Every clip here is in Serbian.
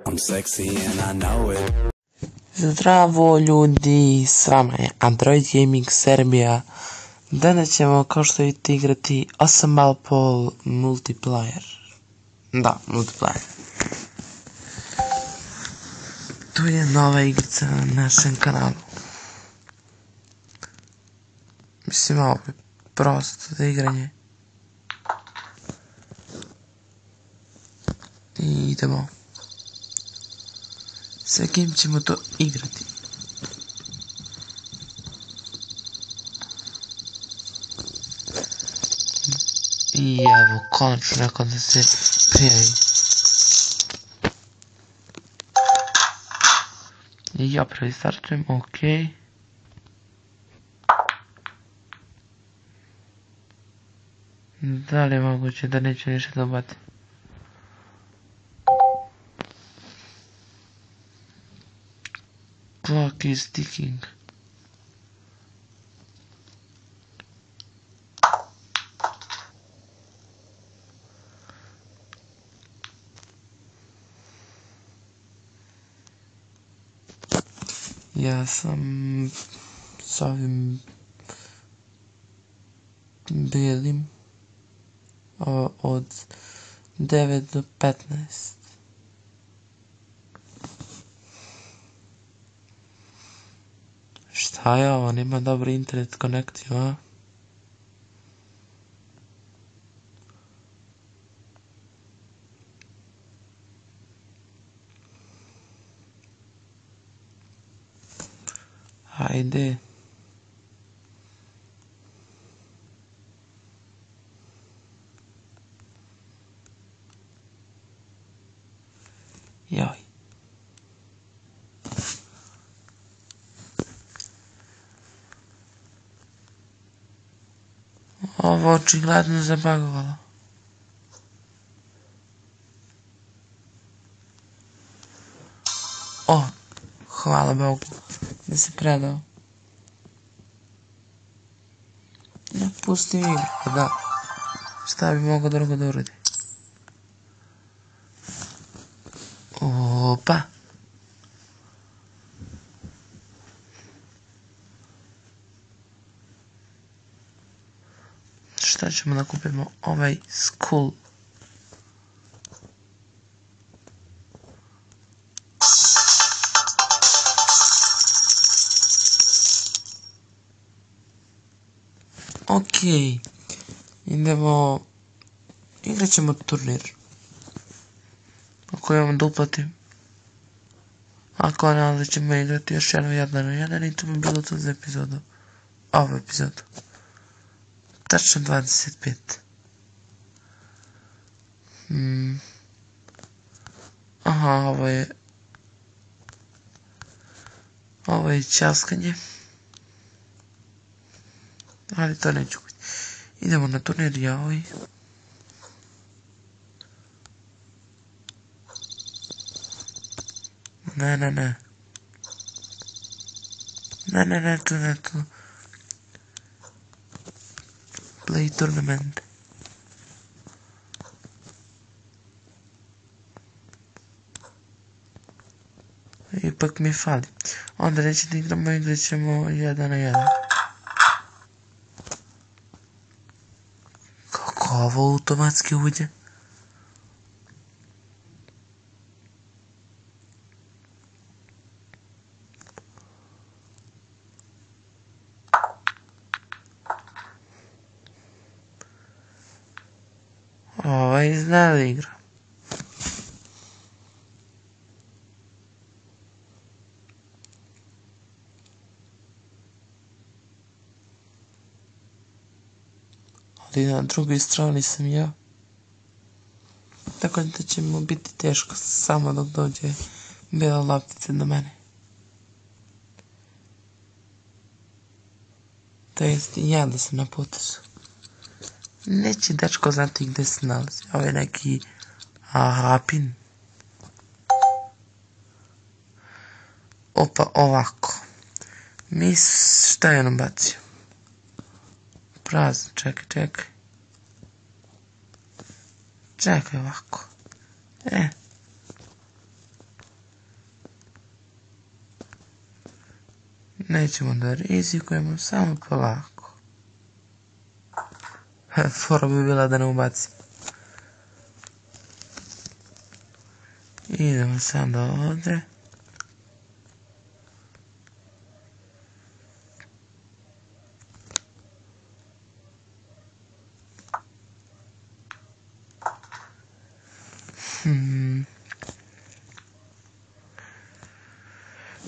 I'm sexy and I know it. Zdravo ljudi, s vama je Android Gaming Serbia. Danas ćemo, kao što vidite, igrati 8 ball pool multiplayer. Da, multiplayer. Tu je nova igrica na našem kanalu. Mislim, ovo je prosto za igranje. I idemo. Sa kim ćemo to igrati? I evo, konačno neko da se prijavi. I ja prvi startujem, okej. Da li je moguće da neću ništa dobati? Clock is ticking. Ja sam s ovim bijelim od 9 do 15. Šta je ovo? Nima dobri internet konekciju, a? Hajde. Joj. Ovo očigledno zabagovalo. O, hvala Bogu da se predao. Ne pusti igru, da. Šta bi mogao drugo da uradi? Opa. Šta ćemo da kupimo? Ovaj skull. Okej. Idemo. Igrat ćemo turnir. Ako imamo da uplatim. Ako ne, onda ćemo igrati još jedno 1-1 i to bi bilo to za epizodu. Ovu epizodu. Tačno 25. Aha, ovo je ćaskanje. Ali to neću biti. Idemo na turnir jaoj. Ne. Ne, tu. Play tournament. Ipak mi fali. Onda neće da igramo, igrat ćemo 1-1. Kako ovo automatski uđe? Ovaj zna da igra. Ali na drugoj strani sam ja. Tako da će mu biti teško samo dok dođe bijela loptica do mene. To jest ja da sam na potezu. Neće dečko znati gdje se nalazi. Ovo je neki hapin. Opa, ovako. Šta je nam bacio? Prazno, čekaj. Čekaj ovako. Nećemo da rizikujemo, samo polako. Fora bi bila da ne ubacim. Idemo sada ovdje.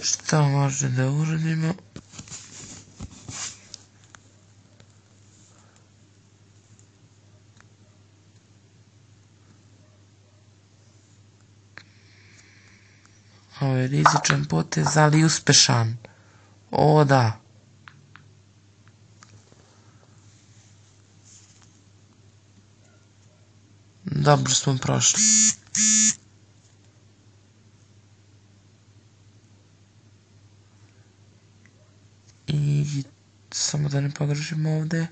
Šta može da uradimo? Ovo je rizičan potez, ali uspešan. O da. Dobro smo prošli. I samo da ne pogrešimo ovdje.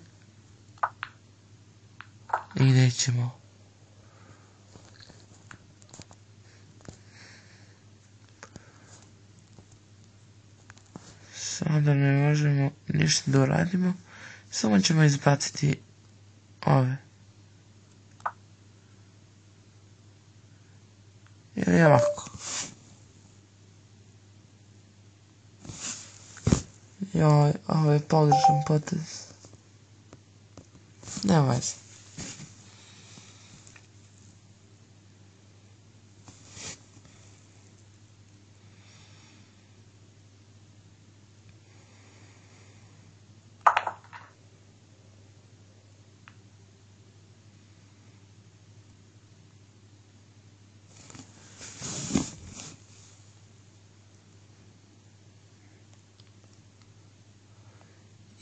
I nećemo. Sada ne možemo ništa da uradimo. Samo ćemo izbaciti ove. Ili ovako. Joj, ovo je pogrešan potez. Nema veze.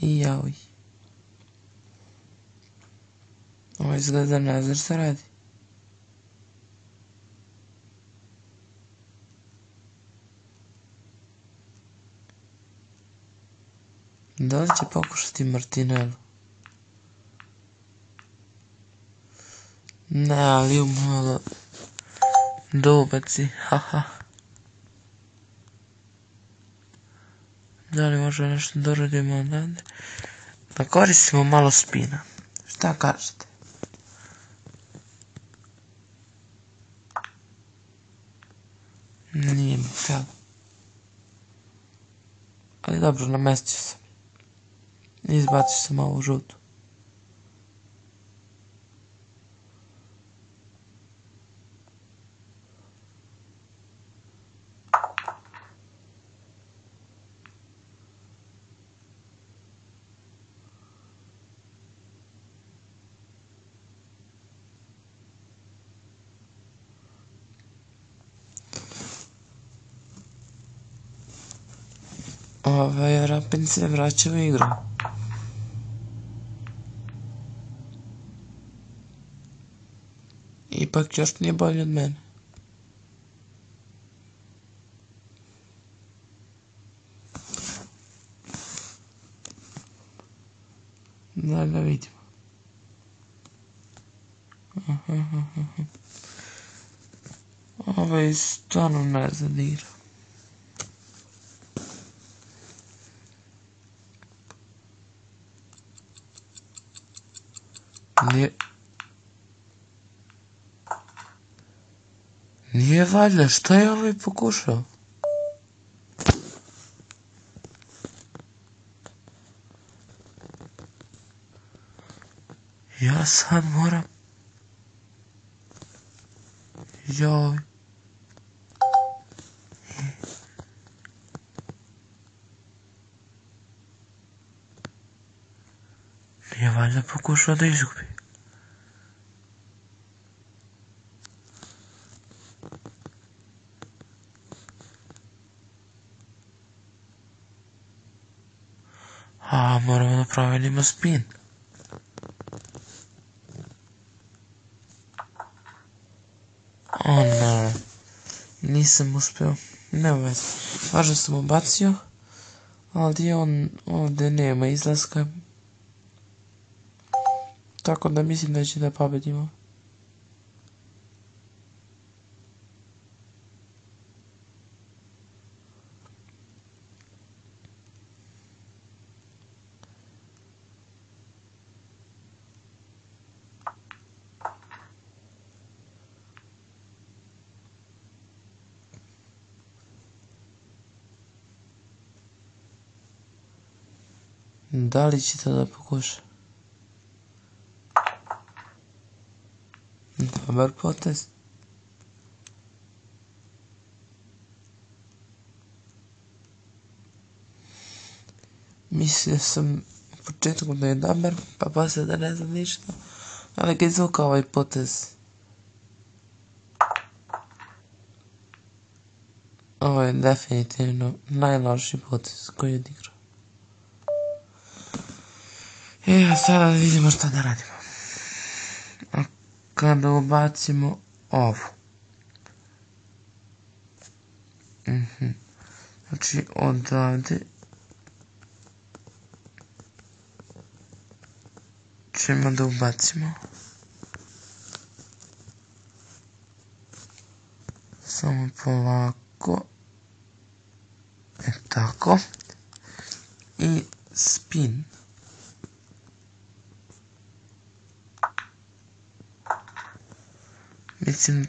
I jauj. Ovo izgleda nazar se radi. Da li će pokušati Martinello? Ne, ali umalo da ubaci, haha. Da li može nešto da uradimo odavde? Da koristimo malo spina. Šta kažete? Nije mi htjelo. Ali dobro, namestio sam. Izbacio sam ovu žutu. Rapin se vraća u igru. Ipak još nije bolji od mene. Da ga vidimo. Ovo je stvarno ne zadira. Nije valjda, šta je ovaj pokušao? Ja sad moram... Joj. Nije valjda pokušao da izgubi. Moramo da promenimo spin. O ne, nisam uspio, nema veze. Važno sam ubacio, ali on ovdje nema izlaska. Tako da mislim da će da pobedimo. Da li će to da pokuša? Dobar potez. Mislio sam u početku da je dobar, pa poslije da ne znam ništa. Ali ga izvukao ovaj potez. Ovo je definitivno najlošiji potez koji je odigrao. I sada da vidimo šta da radimo. Kada ubacimo ovu. Znači odavde ćemo da ubacimo. Samo polako. Tako. I spin. Mislim,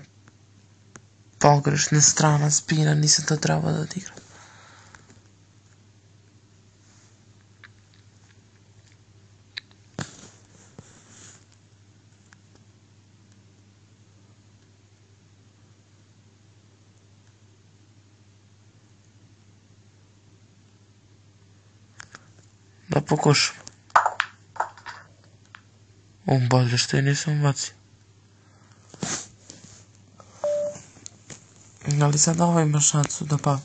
pogrešna strana spina, nisam to trebao da odigram. Da pokušam. Bolje što je nisam bacio. Ali sad ovo ima šansu da pa...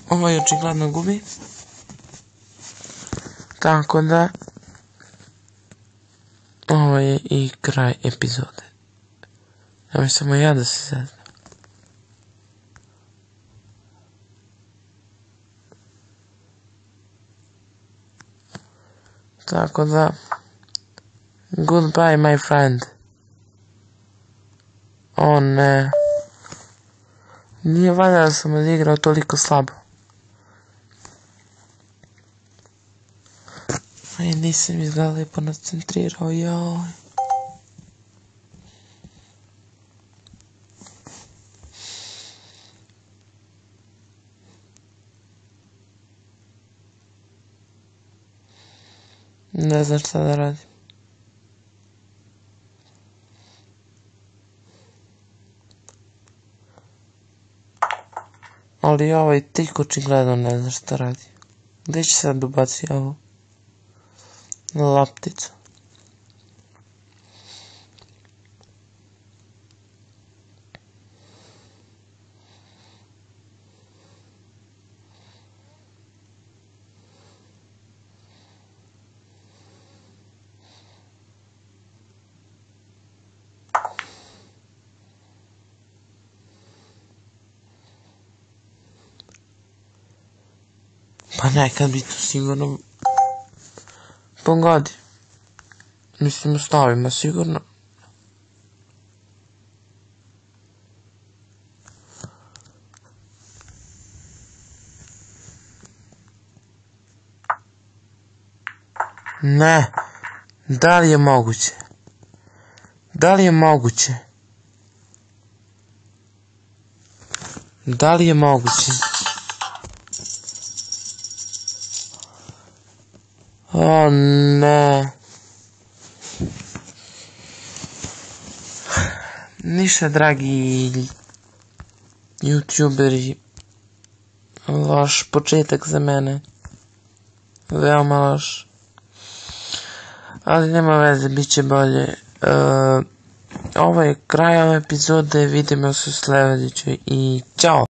Ovo je očigledno gubi. Tako da, ovo je i kraj epizode. Evo samo ja da se zeznam. Tako da, goodbye my friend. O ne. Nije valjda da sam odigrao toliko slabo. Aj, nisam izgleda lepo nacentrirao, joj. Ne znam šta da radim. Ali ovaj tik očigledno ne zna šta radi. Gdje će sad ubaci ovo? Lopticu. Pa nekad bi to sigurno pogodi. Mislim, ostavimo sigurno. Ne. Da li je moguće? Da li je moguće? Da li je moguće? O ne. Ništa, dragi youtuberi, loš početak za mene, veoma loš, ali nema veze, bit će bolje. Ovo je kraj ove epizode, vidimo se u sljedećoj i ćao!